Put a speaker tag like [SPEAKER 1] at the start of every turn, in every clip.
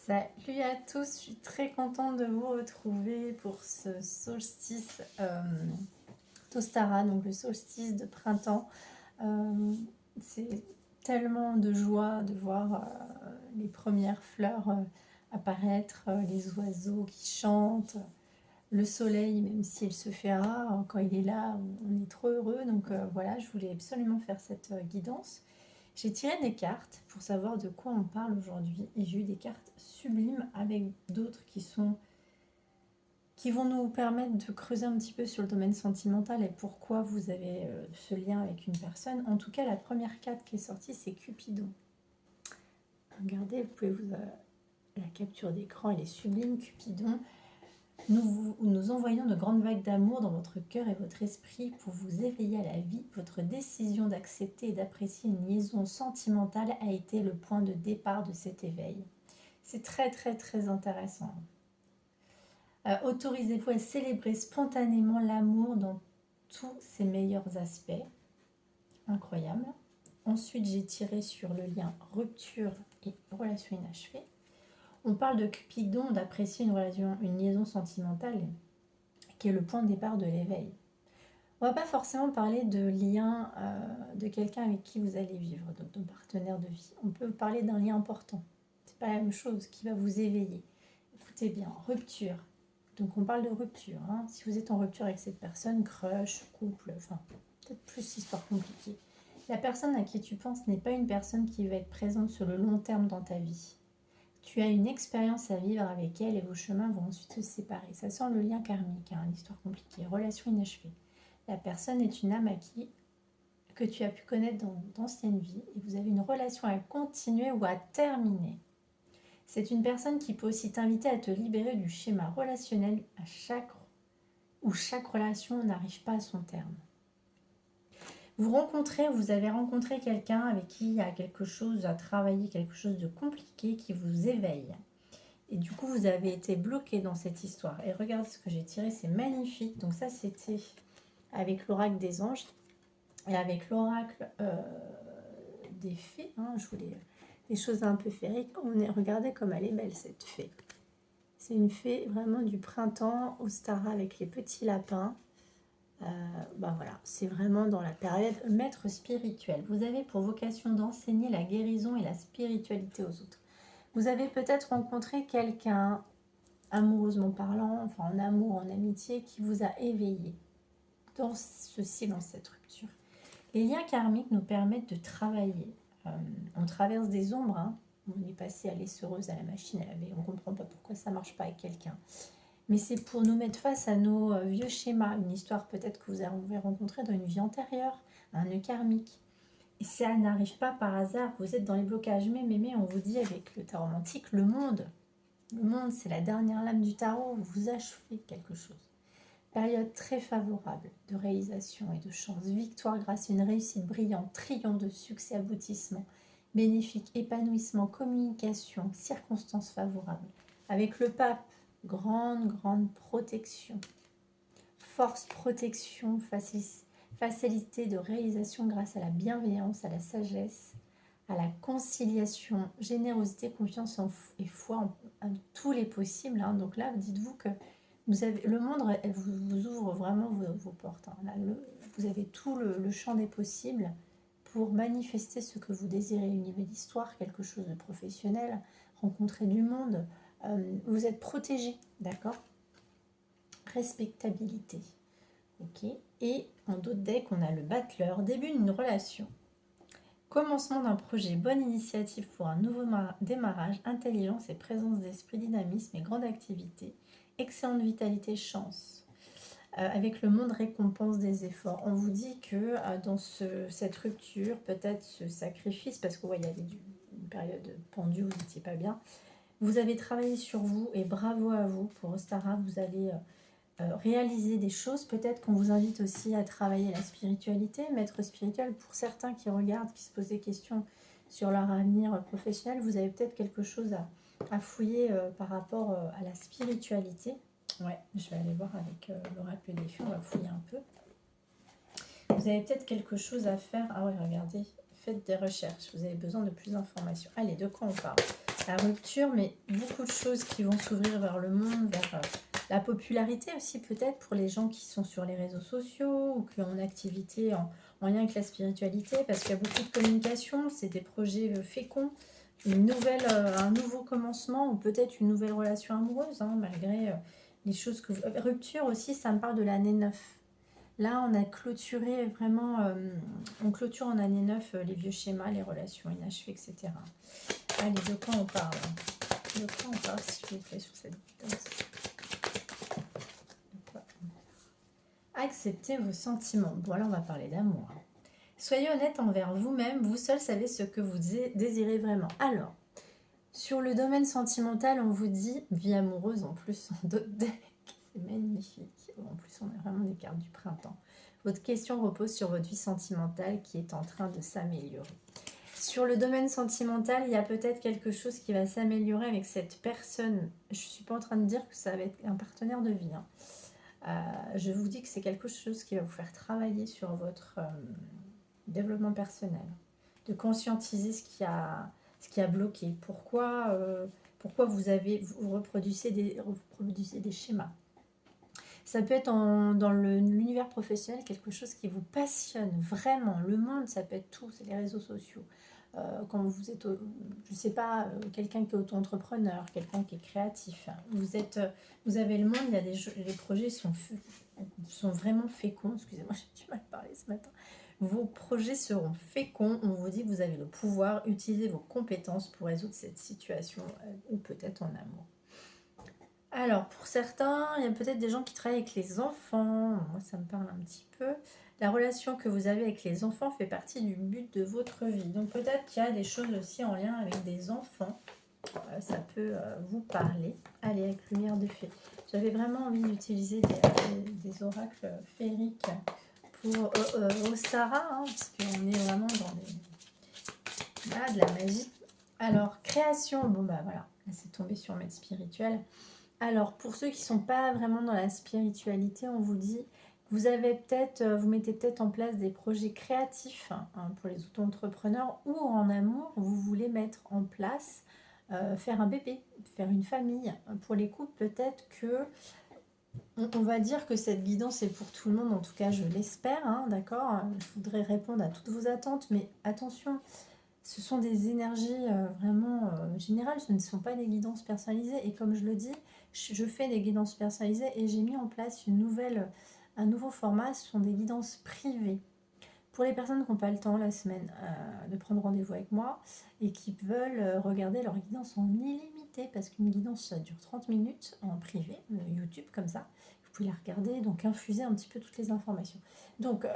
[SPEAKER 1] Salut à tous, je suis très contente de vous retrouver pour ce solstice Tostara, donc le solstice de printemps. C'est tellement de joie de voir les premières fleurs apparaître, les oiseaux qui chantent, le soleil, même s'il se fait rare, quand il est là, on est trop heureux. Donc voilà, je voulais absolument faire cette guidance. J'ai tiré des cartes pour savoir de quoi on parle aujourd'hui et j'ai eu des cartes sublimes avec d'autres qui vont nous permettre de creuser un petit peu sur le domaine sentimental et pourquoi vous avez ce lien avec une personne. En tout cas, la première carte qui est sortie, c'est Cupidon. Regardez, vous pouvez la capture d'écran, elle est sublime. Cupidon, nous envoyons de grandes vagues d'amour dans votre cœur et votre esprit pour vous éveiller à la vie. Votre décision d'accepter et d'apprécier une liaison sentimentale a été le point de départ de cet éveil. C'est très très très intéressant. Autorisez-vous à célébrer spontanément l'amour dans tous ses meilleurs aspects. Incroyable. Ensuite, j'ai tiré sur le lien rupture et relation inachevée. On parle de Cupidon, d'apprécier une liaison sentimentale qui est le point de départ de l'éveil. On ne va pas forcément parler de lien de quelqu'un avec qui vous allez vivre, donc de partenaire de vie. On peut parler d'un lien important. C'est pas la même chose qui va vous éveiller. Écoutez bien, rupture. Donc on parle de rupture. Hein. Si vous êtes en rupture avec cette personne, crush, couple, enfin peut-être plus histoire compliquée. La personne à qui tu penses n'est pas une personne qui va être présente sur le long terme dans ta vie. Tu as une expérience à vivre avec elle et vos chemins vont ensuite se séparer. Ça sent le lien karmique, hein, l'histoire compliquée, relation inachevée. La personne est une âme que tu as pu connaître dans d'anciennes vies et vous avez une relation à continuer ou à terminer. C'est une personne qui peut aussi t'inviter à te libérer du schéma relationnel où chaque relation n'arrive pas à son terme. Vous avez rencontré quelqu'un avec qui il y a quelque chose à travailler, quelque chose de compliqué qui vous éveille. Et du coup, vous avez été bloqué dans cette histoire. Et regardez ce que j'ai tiré, c'est magnifique. Donc ça, c'était avec l'oracle des anges et avec l'oracle des fées. Hein, je voulais des choses un peu féeriques. Regardez comme elle est belle, cette fée. C'est une fée vraiment du printemps, Ostara avec les petits lapins. Voilà, c'est vraiment dans la période maître spirituel. Vous avez pour vocation d'enseigner la guérison et la spiritualité aux autres. Vous avez peut-être rencontré quelqu'un, amoureusement parlant, enfin en amour, en amitié, qui vous a éveillé dans ceci, dans cette rupture. Les liens karmiques nous permettent de travailler. On traverse des ombres, hein. On est passé à l'essereuse, à la machine à laver. On ne comprend pas pourquoi ça ne marche pas avec quelqu'un. Mais c'est pour nous mettre face à nos vieux schémas, une histoire peut-être que vous avez rencontrée dans une vie antérieure, un nœud karmique. Et ça n'arrive pas par hasard, vous êtes dans les blocages. Mais on vous dit avec le tarot romantique, le monde, c'est la dernière lame du tarot, vous achevez quelque chose. Période très favorable de réalisation et de chance, victoire grâce à une réussite brillante, triomphe de succès, aboutissement, bénéfique, épanouissement, communication, circonstances favorables. Avec le pape, grande protection. Force, protection, facilité de réalisation grâce à la bienveillance, à la sagesse, à la conciliation, générosité, confiance et foi en tous les possibles. Hein. Donc là, dites-vous que le monde vous ouvre vraiment vos portes. Hein. Là, vous avez tout le champ des possibles pour manifester ce que vous désirez. Une nouvelle histoire, quelque chose de professionnel, rencontrer du monde. Vous êtes protégé, d'accord? Respectabilité. Ok. Et en d'autres decks, on a le battleur, début d'une relation. Commencement d'un projet, bonne initiative pour un nouveau démarrage, intelligence et présence d'esprit, dynamisme et grande activité, excellente vitalité, chance. Avec le monde récompense des efforts. On vous dit que dans cette rupture, peut-être ce sacrifice, parce qu'il y avait une période pendue, vous n'étiez pas bien, vous avez travaillé sur vous et bravo à vous pour Ostara, vous allez réaliser des choses. Peut-être qu'on vous invite aussi à travailler la spiritualité, maître spirituel. Pour certains qui regardent, qui se posent des questions sur leur avenir professionnel, vous avez peut-être quelque chose à fouiller par rapport à la spiritualité. Ouais, je vais aller voir avec l'oracle des fées, on va fouiller un peu. Vous avez peut-être quelque chose à faire. Ah ouais, regardez, faites des recherches, vous avez besoin de plus d'informations. Allez, de quoi on parle? La rupture, mais beaucoup de choses qui vont s'ouvrir vers le monde, vers la popularité aussi peut-être pour les gens qui sont sur les réseaux sociaux ou qui ont une activité en lien avec la spiritualité, parce qu'il y a beaucoup de communication, c'est des projets féconds, un nouveau commencement ou peut-être une nouvelle relation amoureuse, hein, malgré les choses que... Rupture aussi, ça me parle de l'année 9. Là, on a clôturé vraiment, on clôture en année 9 les vieux schémas, les relations inachevées, etc. Allez, de quoi on parle? De quoi on parle, s'il vous plaît, sur cette guidance? Acceptez vos sentiments. Bon, là, on va parler d'amour. Soyez honnête envers vous-même. Vous seul savez ce que vous désirez vraiment. Alors, sur le domaine sentimental, on vous dit, vie amoureuse en plus, en d'autres decks. C'est magnifique. En plus, on a vraiment des cartes du printemps. Votre question repose sur votre vie sentimentale qui est en train de s'améliorer. Sur le domaine sentimental, il y a peut-être quelque chose qui va s'améliorer avec cette personne. Je ne suis pas en train de dire que ça va être un partenaire de vie. Je vous dis que c'est quelque chose qui va vous faire travailler sur votre développement personnel. De conscientiser ce qui a bloqué. Pourquoi vous reproduisez des schémas. Ça peut être dans l'univers professionnel quelque chose qui vous passionne vraiment. Le monde, ça peut être tout, c'est les réseaux sociaux. Quand vous êtes, je ne sais pas, quelqu'un qui est auto-entrepreneur, quelqu'un qui est créatif, vous avez le monde, il y a les projets sont vraiment féconds. Excusez-moi, j'ai du mal à parler ce matin. Vos projets seront féconds. On vous dit que vous avez le pouvoir, utilisez vos compétences pour résoudre cette situation, ou peut-être en amour. Alors, pour certains, il y a peut-être des gens qui travaillent avec les enfants. Moi, ça me parle un petit peu. La relation que vous avez avec les enfants fait partie du but de votre vie. Donc, peut-être qu'il y a des choses aussi en lien avec des enfants. Ça peut vous parler. Allez, avec lumière de fée. J'avais vraiment envie d'utiliser des oracles féeriques pour Ostara, hein, parce qu'on est vraiment dans de la magie. Alors, création. Bon, bah voilà, c'est tombé sur maître spirituel. Alors, pour ceux qui ne sont pas vraiment dans la spiritualité, on vous dit, vous mettez peut-être en place des projets créatifs, hein, pour les auto-entrepreneurs, ou en amour, vous voulez mettre en place, faire un bébé, faire une famille. Pour les couples, peut-être que, on va dire que cette guidance est pour tout le monde, en tout cas je l'espère, hein, d'accord. Je voudrais répondre à toutes vos attentes, mais attention, ce sont des énergies vraiment générales, ce ne sont pas des guidances personnalisées. Et comme je le dis, je fais des guidances personnalisées et j'ai mis en place un nouveau format, ce sont des guidances privées. Pour les personnes qui n'ont pas le temps la semaine de prendre rendez-vous avec moi et qui veulent regarder leur guidance en illimité, parce qu'une guidance ça dure 30 minutes en privé, YouTube comme ça, vous pouvez la regarder, donc infuser un petit peu toutes les informations. Donc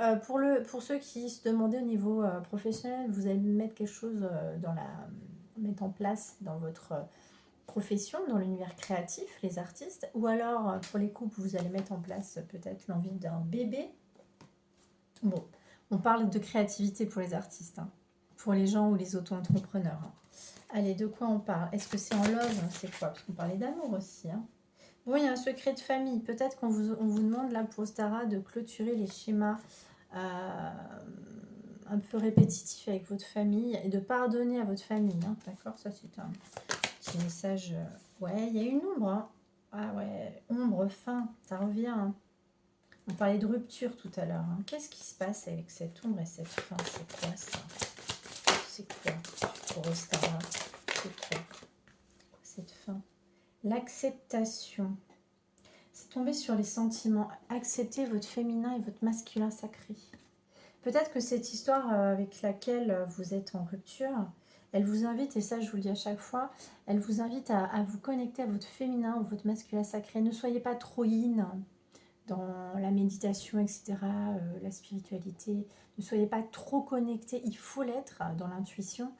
[SPEAKER 1] pour ceux qui se demandaient au niveau professionnel, vous allez mettre quelque chose mettre en place dans votre profession, dans l'univers créatif, les artistes, ou alors pour les couples, vous allez mettre en place peut-être l'envie d'un bébé. Bon, on parle de créativité pour les artistes, hein, pour les gens ou les auto-entrepreneurs. Hein. Allez, de quoi on parle? Est-ce que c'est en love? C'est quoi? Parce qu'on parlait d'amour aussi. Hein. Bon, il y a un secret de famille. Peut-être qu'on vous demande là pour Stara de clôturer les schémas un peu répétitifs avec votre famille et de pardonner à votre famille. Hein. D'accord? Ça, c'est un petit message. Ouais, il y a une ombre. Hein. Ah ouais, ombre, fin, ça revient. Hein. On parlait de rupture tout à l'heure. Hein. Qu'est-ce qui se passe avec cette ombre et cette fin? C'est quoi ça? C'est quoi pour Ostara? C'est quoi cette fin? L'acceptation. C'est tomber sur les sentiments. Acceptez votre féminin et votre masculin sacré. Peut-être que cette histoire avec laquelle vous êtes en rupture, elle vous invite, et ça je vous le dis à chaque fois, elle vous invite à vous connecter à votre féminin ou votre masculin sacré. Ne soyez pas trop yin dans la méditation, etc., la spiritualité. Ne soyez pas trop connectés, il faut l'être dans l'intuition.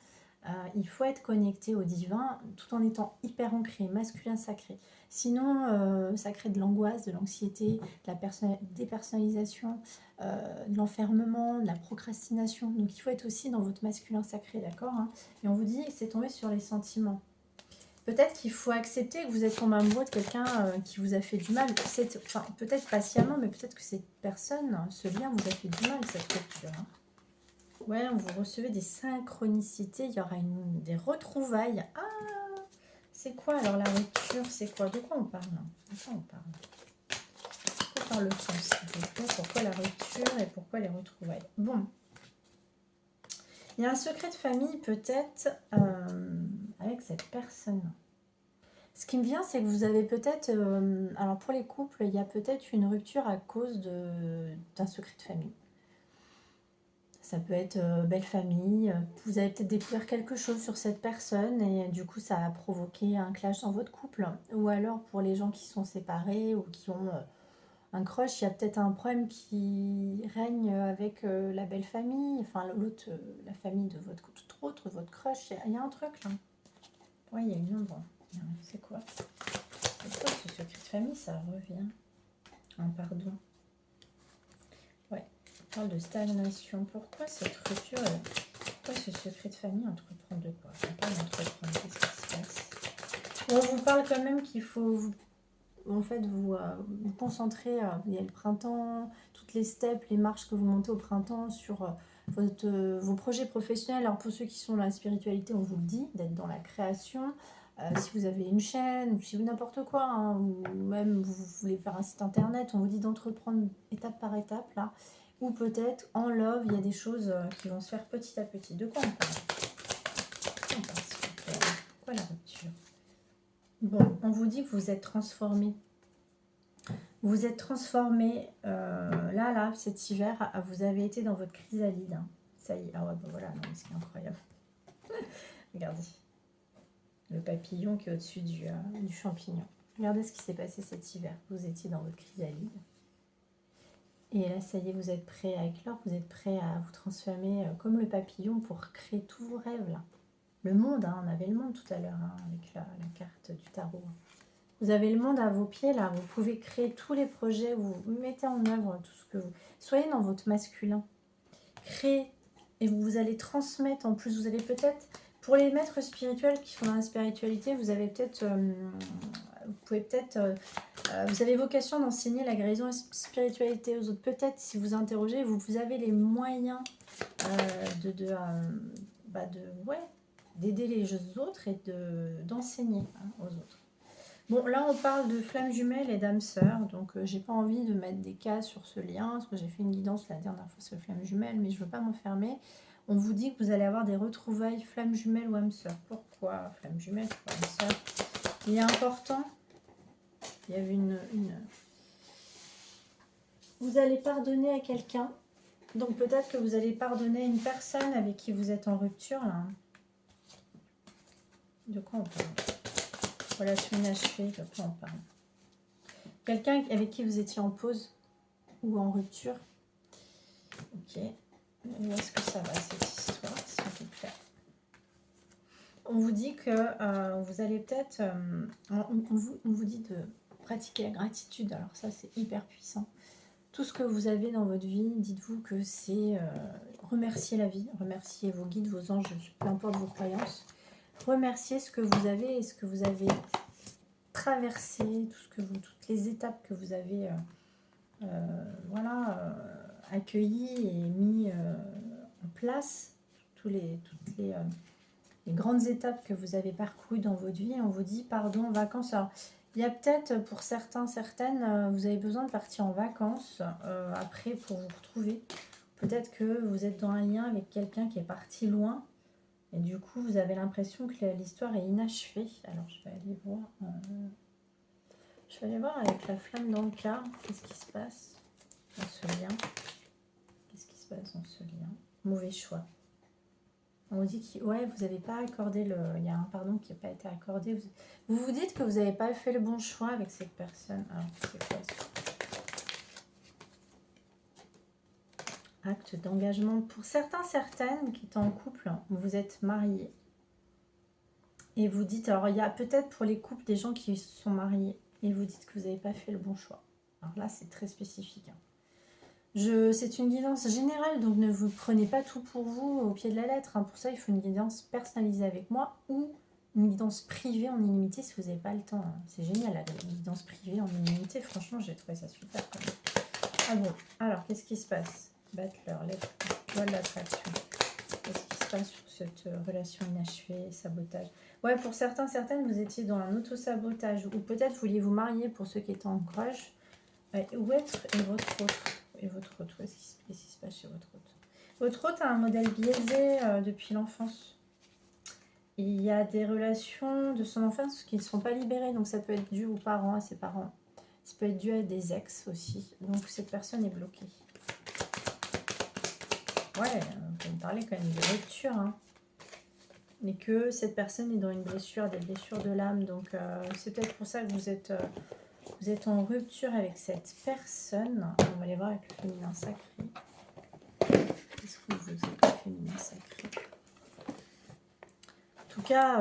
[SPEAKER 1] Il faut être connecté au divin tout en étant hyper ancré, masculin sacré. Sinon, ça crée de l'angoisse, de l'anxiété, de la dépersonnalisation, de l'enfermement, de la procrastination. Donc il faut être aussi dans votre masculin sacré, d'accord, hein. Et on vous dit, c'est tombé sur les sentiments. Peut-être qu'il faut accepter que vous êtes tombé amoureux de quelqu'un qui vous a fait du mal. Enfin, peut-être patiemment, mais peut-être que cette personne, ce lien vous a fait du mal, cette rupture. Hein. Ouais, vous recevez des synchronicités, il y aura des retrouvailles. Ah, C'est quoi alors la rupture? C'est quoi? De quoi on parle? De quoi on parle? Pourquoi parle le sens? Pourquoi la rupture et pourquoi les retrouvailles? Bon. Il y a un secret de famille peut-être avec cette personne. Ce qui me vient, c'est que vous avez peut-être... alors pour les couples, il y a peut-être une rupture à cause d'un secret de famille. Ça peut être belle famille. Vous avez peut-être découvert quelque chose sur cette personne et du coup ça a provoqué un clash dans votre couple. Ou alors pour les gens qui sont séparés ou qui ont un crush, il y a peut-être un problème qui règne avec la belle famille. Enfin l'autre, la famille de votre autre, votre crush. Il y a un truc là. Oui, il y a une ombre. C'est quoi? C'est quoi ce secret de famille? Ça revient. Un pardon. Ouais. On parle de stagnation. Pourquoi cette rupture? Pourquoi ce secret de famille? Entreprendre de quoi? On parle d'entreprendre. Qu'est-ce qui se passe? On vous parle quand même qu'il faut en fait vous concentrer. Il y a le printemps, toutes les steps, les marches que vous montez au printemps sur vos projets professionnels. Alors pour ceux qui sont dans la spiritualité, on vous le dit, d'être dans la création. Si vous avez une chaîne, ou si vous n'importe quoi, hein, ou même vous voulez faire un site internet, on vous dit d'entreprendre étape par étape là. Ou peut-être en love, il y a des choses qui vont se faire petit à petit. De quoi on parle? Pourquoi la rupture? Bon, on vous dit que vous êtes transformé. Vous êtes transformé là, cet hiver, vous avez été dans votre chrysalide. Hein. Ça y est, ah ouais, bah voilà, c'est incroyable. Regardez. Le papillon qui est au-dessus du champignon. Regardez ce qui s'est passé cet hiver. Vous étiez dans votre chrysalide. Et là, ça y est, vous êtes prêt à éclore. Vous êtes prêt à vous transformer comme le papillon pour créer tous vos rêves. Là. Le monde, hein, on avait le monde tout à l'heure hein, avec la carte du tarot. Vous avez le monde à vos pieds, là. Vous pouvez créer tous les projets. Vous mettez en œuvre tout ce que vous... Soyez dans votre masculin. Créez. Et vous allez transmettre. En plus, vous allez peut-être... Pour les maîtres spirituels qui sont dans la spiritualité, vous avez peut-être, vous pouvez peut-être, vous avez vocation d'enseigner la guérison et la spiritualité aux autres. Peut-être, si vous interrogez, vous avez les moyens d'aider les autres et d'enseigner aux autres. Bon, là, on parle de flammes jumelles et d'âmes sœurs. Donc, j'ai pas envie de mettre des cas sur ce lien, parce que j'ai fait une guidance la dernière fois sur les flammes jumelles, mais je veux pas m'enfermer. On vous dit que vous allez avoir des retrouvailles flammes jumelles ou âmes sœurs. Pourquoi flammes jumelles ou âmes sœurs? Il est important. Il y avait une... Vous allez pardonner à quelqu'un. Donc, peut-être que vous allez pardonner à une personne avec qui vous êtes en rupture. Là. De quoi on parle? Relation inachevée, de quoi on parle? Quelqu'un avec qui vous étiez en pause ou en rupture. Ok. Où est-ce que ça va cette histoire, s'il vous plaît? On vous dit que vous allez peut-être... on vous dit de pratiquer la gratitude. Alors ça, c'est hyper puissant. Tout ce que vous avez dans votre vie, dites-vous que c'est remercier la vie, remercier vos guides, vos anges, peu importe vos croyances. Remercier ce que vous avez et ce que vous avez traversé, toutes les étapes que vous avez accueillies et mis en place, toutes les grandes étapes que vous avez parcourues dans votre vie. On vous dit pardon, vacances. Alors, il y a peut-être pour certaines, vous avez besoin de partir en vacances après pour vous retrouver. Peut-être que vous êtes dans un lien avec quelqu'un qui est parti loin et du coup vous avez l'impression que l'histoire est inachevée. Alors je vais aller voir. Je vais aller voir avec la flamme dans le cas. Qu'est-ce qui se passe dans ce lien? Qu'est-ce qui se passe dans ce lien? Mauvais choix. On vous dit que ouais, vous n'avez pas accordé le... Il y a un pardon qui n'a pas été accordé. Vous vous dites que vous n'avez pas fait le bon choix avec cette personne. Alors, c'est quoi ça? Acte d'engagement. Pour certaines qui sont en couple, vous êtes mariés. Et vous dites... Alors, il y a peut-être pour les couples des gens qui se sont mariés. Et vous dites que vous n'avez pas fait le bon choix. Alors là, c'est très spécifique. C'est une guidance générale, donc ne vous prenez pas tout pour vous au pied de la lettre. Pour ça, il faut une guidance personnalisée avec moi ou une guidance privée en illimité si vous n'avez pas le temps. C'est génial, la guidance privée en illimité. Franchement, j'ai trouvé ça super. Quand même. Ah bon, alors, qu'est-ce qui se passe? Butler, loi de l'attraction. Qu'est-ce qui se passe sur cette relation inachevée, sabotage. Ouais, pour certains, certaines, vous étiez dans un auto-sabotage. Ou peut-être vouliez vous marier pour ceux qui étaient en crush. Ouais, où être et votre autre. Et votre autre, qu'est-ce qui se passe chez votre autre? Votre autre a un modèle biaisé depuis l'enfance. Il y a des relations de son enfance qui ne sont pas libérées. Donc ça peut être dû aux parents, à ses parents. Ça peut être dû à des ex aussi. Donc cette personne est bloquée. Ouais, on peut me parler quand même de rupture. Hein. Mais que cette personne est dans une blessure, des blessures de l'âme. Donc c'est peut-être pour ça que vous êtes en rupture avec cette personne. On va aller voir avec le féminin sacré. Qu'est-ce que vous êtes le féminin sacré? En tout cas,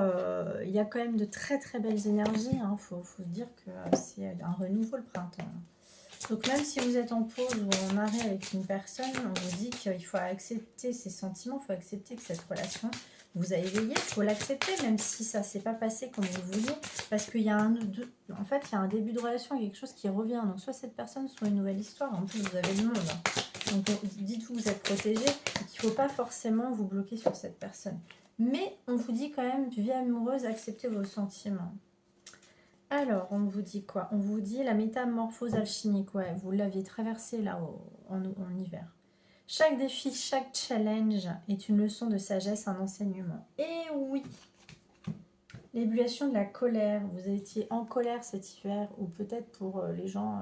[SPEAKER 1] il y a quand même de très très belles énergies. Hein. Faut se dire que c'est un renouveau le printemps. Donc même si vous êtes en pause ou en arrêt avec une personne, on vous dit qu'il faut accepter ses sentiments, il faut accepter que cette relation vous a éveillé, il faut l'accepter même si ça ne s'est pas passé comme vous le vouliez, parce qu'il y a en fait, il y a un début de relation, il y a quelque chose qui revient, donc soit cette personne, soit une nouvelle histoire, en plus vous avez le monde. Hein. Donc dites-vous que vous êtes protégé et qu'il ne faut pas forcément vous bloquer sur cette personne. Mais on vous dit quand même, vie amoureuse, acceptez vos sentiments. Alors, on vous dit quoi? On vous dit la métamorphose alchimique. Ouais, vous l'aviez traversée là en hiver. Chaque défi, chaque challenge est une leçon de sagesse, un enseignement. Et oui, l'ébullition de la colère. Vous étiez en colère cet hiver, ou peut-être pour les gens,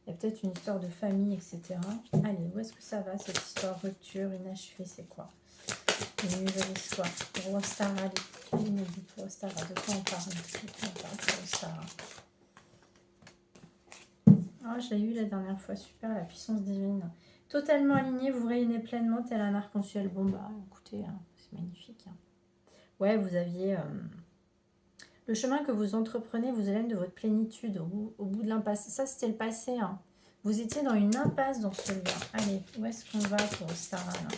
[SPEAKER 1] il y a peut-être une histoire de famille, etc. Allez, où est-ce que ça va cette histoire? Rupture, inachevée, c'est quoi? Une nouvelle histoire. Pour Ostara, les dit pour Ostara. De quoi on parle? De quoi on parle pour Ostara? Ah, je l'ai eu la dernière fois, super, la puissance divine. Totalement aligné, vous rayonnez pleinement tel un arc-en-ciel. Bon bah écoutez, hein, c'est magnifique. Hein. Ouais, vous aviez... le chemin que vous entreprenez vous élève de votre plénitude au bout de l'impasse. Ça, c'était le passé. Hein. Vous étiez dans une impasse dans ce lien. Allez, où est-ce qu'on va pour Sarah là?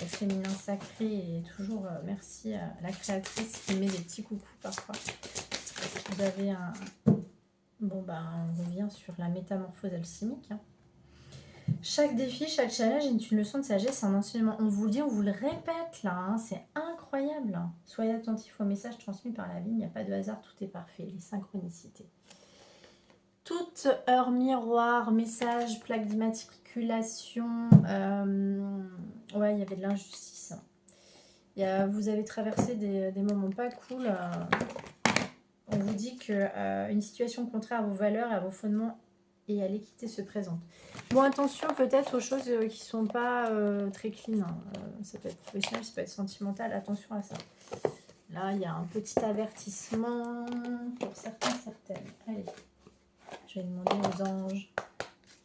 [SPEAKER 1] Le féminin sacré et toujours merci à la créatrice qui met des petits coucous parfois. Vous avez un... Bon, bah, on revient sur la métamorphose alchimique. Hein. Chaque défi, chaque challenge est une leçon de sagesse, un enseignement. On vous le dit, on vous le répète là, hein, c'est incroyable. Hein. Soyez attentifs aux messages transmis par la vie, il n'y a pas de hasard, tout est parfait, les synchronicités. Toute heure miroir, message, plaque d'immatriculation, ouais, il y avait de l'injustice. Vous avez traversé des moments pas cool. On vous dit qu'une situation contraire à vos valeurs et à vos fondements et à l'équité se présente. Bon, attention peut-être aux choses qui ne sont pas très clean. Hein. Ça peut être professionnel, ça peut être sentimental. Attention à ça. Là, il y a un petit avertissement pour certains, certaines. Allez, je vais demander aux anges.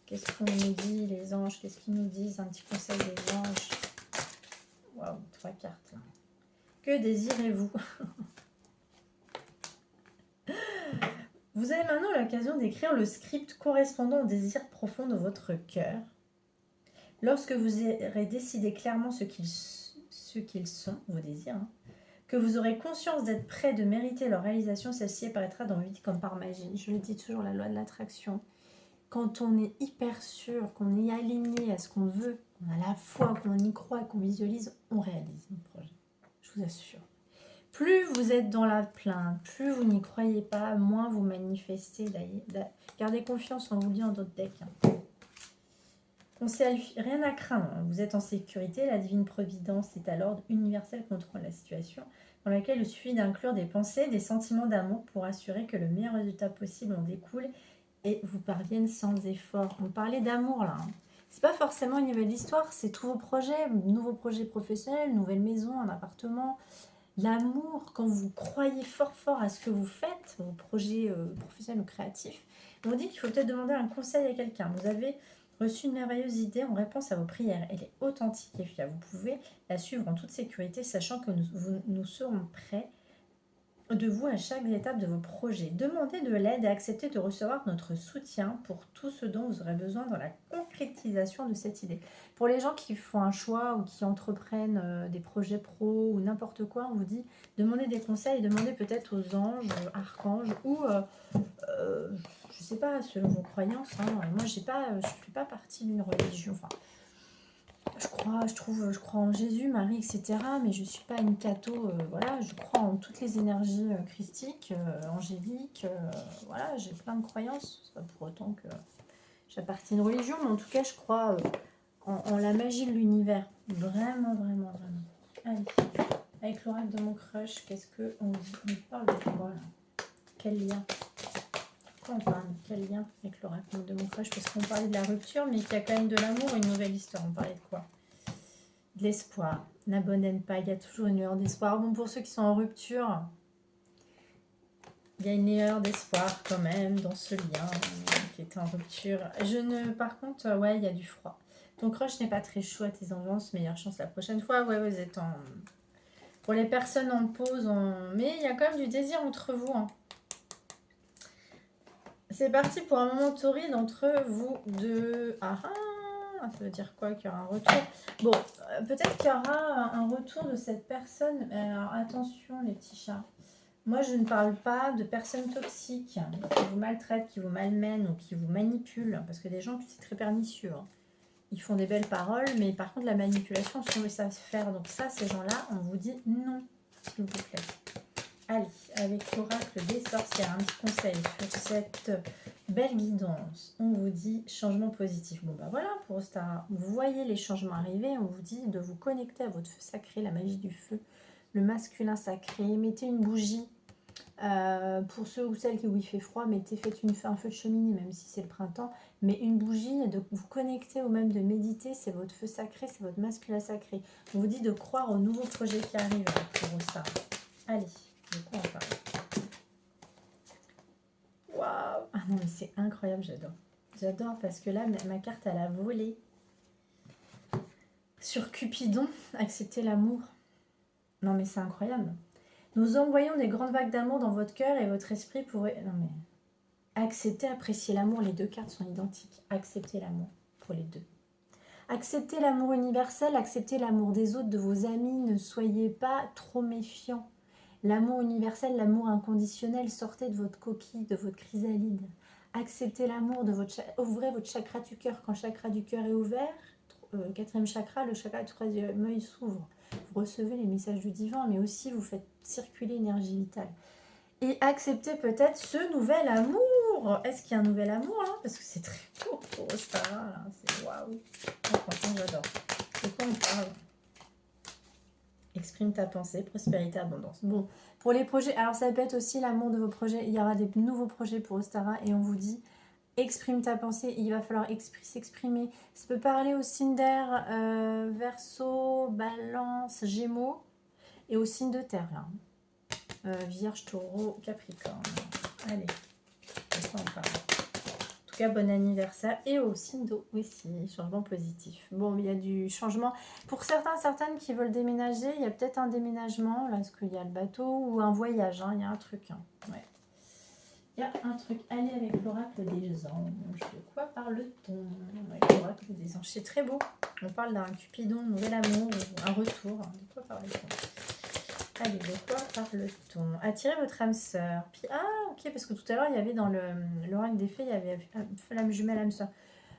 [SPEAKER 1] Qu'est-ce qu'on nous dit, les anges? Qu'est-ce qu'ils nous disent? Un petit conseil des anges. Waouh, 3 cartes. Là. Que désirez-vous? Vous avez maintenant l'occasion d'écrire le script correspondant aux désirs profonds de votre cœur. Lorsque vous aurez décidé clairement ce qu'ils sont, vos désirs, hein, que vous aurez conscience d'être prêt de mériter leur réalisation, celle-ci apparaîtra dans votre vie comme par magie. Je le dis toujours, la loi de l'attraction. Quand on est hyper sûr, qu'on est aligné à ce qu'on veut, qu'on a la foi, qu'on y croit, qu'on visualise, on réalise nos projets. Je vous assure. Plus vous êtes dans la plainte, plus vous n'y croyez pas, moins vous manifestez. Gardez confiance en vous lit en d'autres decks. Conseil, rien à craindre. Vous êtes en sécurité. La divine providence est à l'ordre universel contrôle la situation dans laquelle il suffit d'inclure des pensées, des sentiments d'amour pour assurer que le meilleur résultat possible en découle et vous parvienne sans effort. On parlait d'amour là. Hein. C'est pas forcément une nouvelle histoire, c'est tous vos projets, nouveaux projets professionnels, une nouvelle maison, un appartement. L'amour, quand vous croyez fort à ce que vous faites, vos projets professionnels ou créatifs, on dit qu'il faut peut-être demander un conseil à quelqu'un. Vous avez reçu une merveilleuse idée en réponse à vos prières. Elle est authentique et fiable. Vous pouvez la suivre en toute sécurité, sachant que nous serons prêts de vous à chaque étape de vos projets. Demandez de l'aide et acceptez de recevoir notre soutien pour tout ce dont vous aurez besoin dans la concrétisation de cette idée. Pour les gens qui font un choix ou qui entreprennent des projets pro ou n'importe quoi, on vous dit demandez des conseils et demandez peut-être aux anges, archanges ou je sais pas, selon vos croyances. Hein. Moi, je fais pas partie d'une religion. Enfin, je crois en Jésus, Marie, etc. Mais je suis pas une catho, voilà, je crois en toutes les énergies christiques, angéliques, voilà, j'ai plein de croyances. C'est pas pour autant que j'appartiens à une religion, mais en tout cas, je crois en la magie de l'univers. Vraiment, vraiment, vraiment. Allez, avec l'oracle de mon crush, qu'est-ce que on parle de quoi là? Quel lien? Pourquoi on parle de quel lien avec l'oracle de mon crush? Parce qu'on parlait de la rupture, mais qu'il y a quand même de l'amour et une nouvelle histoire. On parlait de quoi? De l'espoir. N'abandonne pas, il y a toujours une lueur d'espoir. Bon, pour ceux qui sont en rupture, il y a une lueur d'espoir quand même dans ce lien qui est en rupture. Par contre, ouais, il y a du froid. Ton crush n'est pas très chaud à tes envies, meilleure chance la prochaine fois. Ouais, vous êtes en... Pour les personnes en pause, mais il y a quand même du désir entre vous. Hein. C'est parti pour un moment torride entre vous deux. Ah ah, ça veut dire quoi qu'il y aura un retour? Bon, peut-être qu'il y aura un retour de cette personne. Alors attention les petits chats. Moi je ne parle pas de personnes toxiques qui vous maltraitent, qui vous malmènent ou qui vous manipulent. Parce que des gens, c'est très pernicieux. Hein. Ils font des belles paroles, mais par contre la manipulation, si on veut ça se faire. Donc ça, ces gens-là, on vous dit non, s'il vous plaît. Allez, avec l'oracle des sorcières, un petit conseil sur cette belle guidance. On vous dit changement positif. Bon, bah voilà, pour Ostara, vous voyez les changements arriver. On vous dit de vous connecter à votre feu sacré, la magie du feu, le masculin sacré. Mettez une bougie. Pour ceux ou celles où il fait froid, faites un feu de cheminée, même si c'est le printemps. Mais une bougie, de vous connecter ou même de méditer, c'est votre feu sacré, c'est votre masculin sacré. On vous dit de croire aux nouveaux projets qui arrivent pour Ostara. Allez. De quoi on parle? Waouh! Ah non, mais c'est incroyable, j'adore. J'adore parce que là, ma carte, elle a volé. Sur Cupidon, accepter l'amour. Non, mais c'est incroyable. Nous envoyons des grandes vagues d'amour dans votre cœur et votre esprit pourrait... Non, mais... Accepter, apprécier l'amour, les deux cartes sont identiques. Accepter l'amour pour les deux. Accepter l'amour universel, accepter l'amour des autres, de vos amis. Ne soyez pas trop méfiants. L'amour universel, l'amour inconditionnel, sortez de votre coquille, de votre chrysalide. Acceptez l'amour de votre ouvrez votre chakra du cœur. Quand le chakra du cœur est ouvert, quatrième chakra, le chakra du troisième œil s'ouvre. Vous recevez les messages du divin, mais aussi vous faites circuler l'énergie vitale. Et acceptez peut-être ce nouvel amour. Est-ce qu'il y a un nouvel amour là? Parce que c'est très beau pour Ostara. C'est waouh. Franchement, j'adore. De quoi on parle? Exprime ta pensée, prospérité, abondance. Bon, pour les projets, alors ça peut être aussi l'amour de vos projets. Il y aura des nouveaux projets pour Ostara et on vous dit exprime ta pensée. Il va falloir s'exprimer. Ça peut parler au signe d'air, Verseau, Balance, Gémeaux et au signe de terre là. Vierge, Taureau, Capricorne. Allez, de quoi on parle? En tout cas, bon anniversaire. Et au signe d'eau aussi, changement positif. Bon, il y a du changement. Pour certaines qui veulent déménager, il y a peut-être un déménagement. Là, est-ce qu'il y a le bateau ou un voyage? Il y a un truc. Ouais. Il y a un truc. Allez avec l'oracle des anges. De quoi parle-t-on avec l'oracle des anges? C'est très beau. On parle d'un Cupidon, nouvel amour, un retour. De quoi parle-t-on? Allez, de quoi parle-t-on? Attirez votre âme sœur. Puis, ok, parce que tout à l'heure, il y avait dans l'oracle des fées, il y avait flamme jumelle, âme sœur.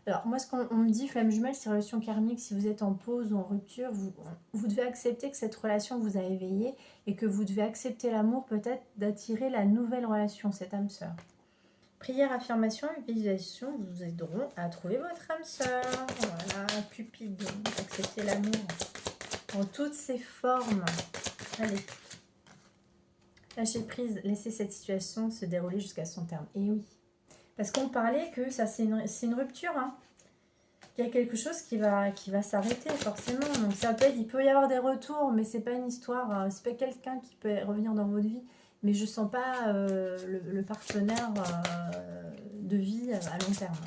[SPEAKER 1] Alors, moi, ce qu'on me dit, flamme jumelle, c'est relation karmique. Si vous êtes en pause ou en rupture, vous devez accepter que cette relation vous a éveillé et que vous devez accepter l'amour peut-être d'attirer la nouvelle relation, cette âme sœur. Prière, affirmation et visualisation vous aideront à trouver votre âme sœur. Voilà, Cupidon, accepter l'amour en toutes ses formes. Allez. Lâchez prise, laissez cette situation se dérouler jusqu'à son terme. Et oui. Parce qu'on parlait que ça c'est une rupture. Hein. Il y a quelque chose qui va s'arrêter forcément. Donc il peut y avoir des retours, mais c'est pas une histoire. C'est pas quelqu'un qui peut revenir dans votre vie. Mais je sens pas le partenaire de vie à long terme.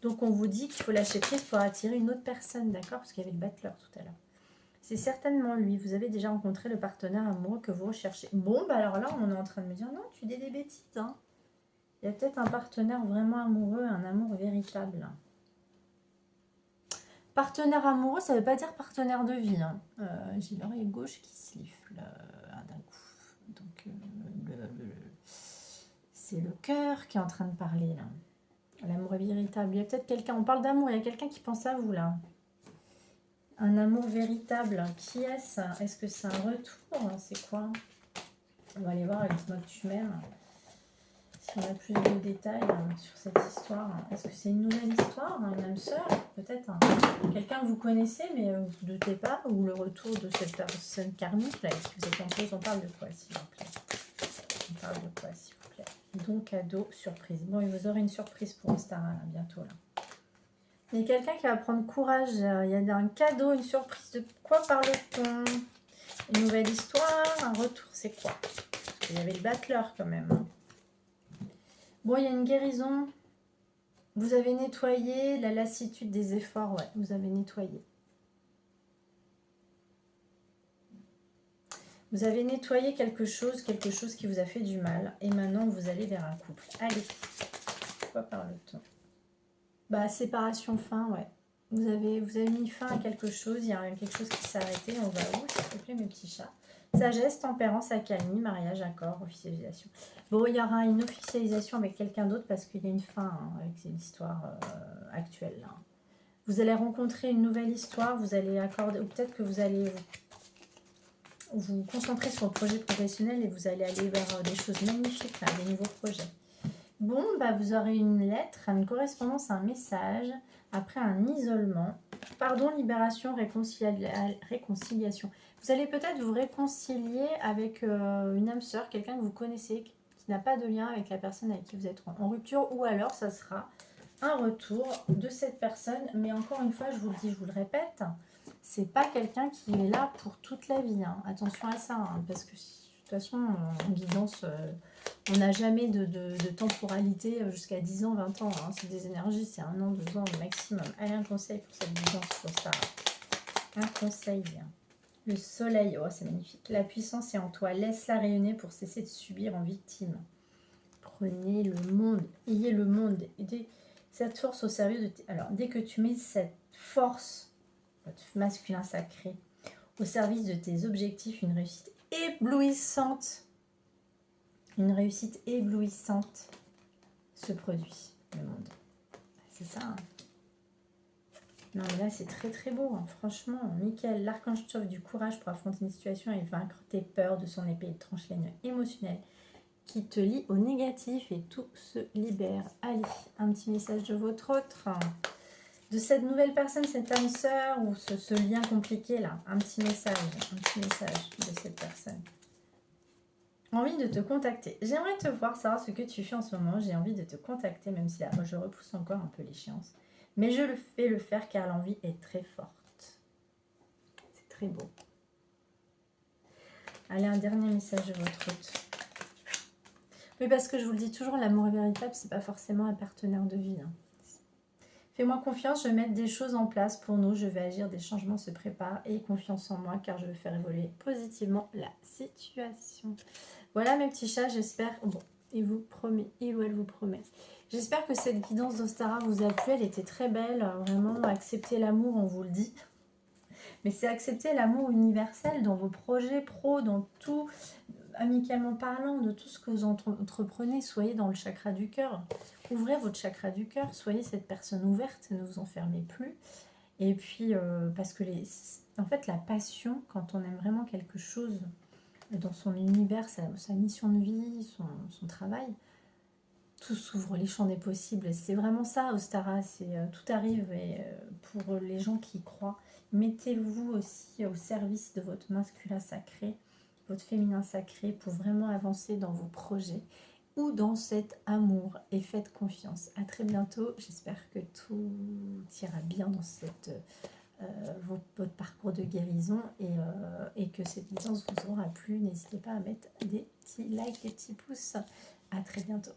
[SPEAKER 1] Donc on vous dit qu'il faut lâcher prise pour attirer une autre personne, d'accord? Parce qu'il y avait le battleur tout à l'heure. C'est certainement lui. Vous avez déjà rencontré le partenaire amoureux que vous recherchez. Bon, bah alors là, on est en train de me dire, non, tu dis des bêtises. Hein. Il y a peut-être un partenaire vraiment amoureux, un amour véritable. Partenaire amoureux, ça ne veut pas dire partenaire de vie. Hein. J'ai l'oreille gauche qui siffle d'un coup. Donc, c'est le cœur qui est en train de parler là. L'amour est véritable. Il y a peut-être quelqu'un, on parle d'amour, il y a quelqu'un qui pense à vous là. Un amour véritable. Qui est-ce? Est-ce que c'est un retour? C'est quoi? On va aller voir avec Dis-moi que tu m'aimes. Si on a plus de détails sur cette histoire. Est-ce que c'est une nouvelle histoire? Une âme sœur? Peut-être quelqu'un que vous connaissez mais vous ne doutez pas? Ou le retour de cette personne karmique là, qui vous êtes en pause? On parle de quoi s'il vous plaît? On parle de quoi s'il vous plaît? Don, cadeau, surprise. Bon, et vous aurez une surprise pour Ostara là, bientôt là. Il y a quelqu'un qui va prendre courage. Il y a un cadeau, une surprise. De quoi parle-t-on? Une nouvelle histoire, un retour, c'est quoi? Parce qu'il y avait le battleur quand même. Bon, il y a une guérison. Vous avez nettoyé la lassitude des efforts. Ouais, vous avez nettoyé. Vous avez nettoyé quelque chose qui vous a fait du mal. Et maintenant, vous allez vers un couple. Allez. De quoi parle-t-on? Bah, séparation, fin, ouais. Vous avez mis fin à quelque chose. Il y a quelque chose qui s'est arrêté. On va où, s'il te plaît, mes petits chats? Sagesse, tempérance, accalmie, mariage, accord, officialisation. Bon, il y aura une officialisation avec quelqu'un d'autre parce qu'il y a une fin avec l'histoire actuelle. Là. Vous allez rencontrer une nouvelle histoire. Vous allez accorder, ou peut-être que vous allez vous concentrer sur le projet professionnel et vous allez aller vers des choses magnifiques, là, des nouveaux projets. Bon, bah, vous aurez une lettre, une correspondance, un message, après un isolement. Pardon, libération, réconciliation. Vous allez peut-être vous réconcilier avec une âme sœur, quelqu'un que vous connaissez, qui n'a pas de lien avec la personne avec qui vous êtes en rupture, ou alors ça sera un retour de cette personne. Mais encore une fois, je vous le dis, je vous le répète, c'est pas quelqu'un qui est là pour toute la vie. Hein. Attention à ça, hein, parce que de toute façon, en guidance... on n'a jamais de temporalité jusqu'à 10 ans, 20 ans. Hein. C'est des énergies, c'est 1 an, 2 ans au maximum. Allez, un conseil pour cette guidance, pour ça. Un conseil. Le soleil, oh c'est magnifique. La puissance est en toi. Laisse-la rayonner pour cesser de subir en victime. Prenez le monde. Ayez le monde. Aidez cette force au service de... Alors, dès que tu mets cette force, votre masculin sacré, au service de tes objectifs, une réussite éblouissante. Une réussite éblouissante se produit, le monde. C'est ça. Hein. Non, mais là, c'est très très beau. Hein. Franchement, nickel. L'archange t'offre du courage pour affronter une situation et vaincre tes peurs de son épée. Il tranche les nœuds émotionnels qui te lient au négatif et tout se libère. Allez, un petit message de votre autre. De cette nouvelle personne, cette âme sœur ou ce lien compliqué là. Un petit message de cette personne. Envie de te contacter. J'aimerais te voir, savoir ce que tu fais en ce moment. J'ai envie de te contacter, même si là, je repousse encore un peu l'échéance. Mais je le fais le faire car l'envie est très forte. C'est très beau. Allez, un dernier message de votre hôte. Oui, parce que je vous le dis toujours, l'amour est véritable, c'est pas forcément un partenaire de vie. Hein. Fais-moi confiance, je vais mettre des choses en place pour nous. Je vais agir, des changements se préparent. Et confiance en moi car je vais faire évoluer positivement la situation. Voilà mes petits chats, j'espère... Bon, il vous promet, il ou elle vous promet. J'espère que cette guidance d'Ostara vous a plu, elle était très belle. Vraiment, accepter l'amour, on vous le dit. Mais c'est accepter l'amour universel dans vos projets pro, dans tout, amicalement parlant, de tout ce que vous entreprenez. Soyez dans le chakra du cœur. Ouvrez votre chakra du cœur, soyez cette personne ouverte, ne vous enfermez plus. Et puis, parce que en fait, la passion, quand on aime vraiment quelque chose... dans son univers, sa mission de vie, son travail, tout s'ouvre, les champs des possibles. C'est vraiment ça, Ostara, tout arrive et pour les gens qui y croient. Mettez-vous aussi au service de votre masculin sacré, votre féminin sacré, pour vraiment avancer dans vos projets ou dans cet amour et faites confiance. À très bientôt, j'espère que tout ira bien dans votre parcours de guérison et que cette guidance vous aura plu. N'hésitez pas à mettre des petits likes, des petits pouces. À très bientôt.